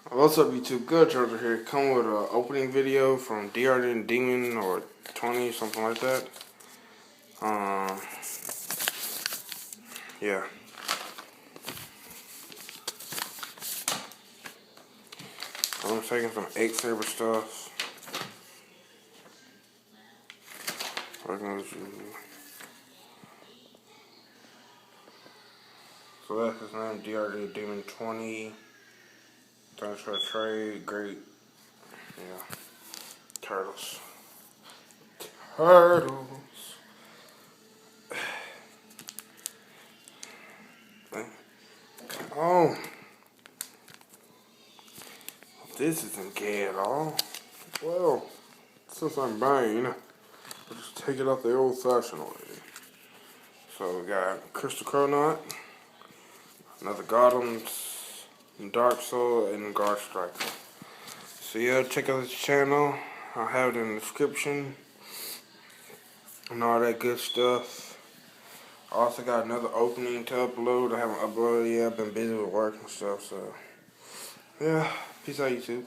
What's up, YouTube? Good Charger here. Come with an opening video from DR Demon or 20, something like that. Yeah. I'm taking some 8 Saber stuff. So that's his name, DRD Demon 20. Thanks for a trade. Great. Yeah. Turtles. Turtles. Oh. This isn't gay at all. Well, since I'm buying, I'll just take it out the old-fashioned way. So we got Crystal Chronaut, another Gothams, Dark Soul, and Guard Striker. So yeah, check out this channel. I'll have it in the description and all that good stuff. I also got another opening to upload. I haven't uploaded yet. I've been busy with work and stuff. So yeah, peace out, YouTube.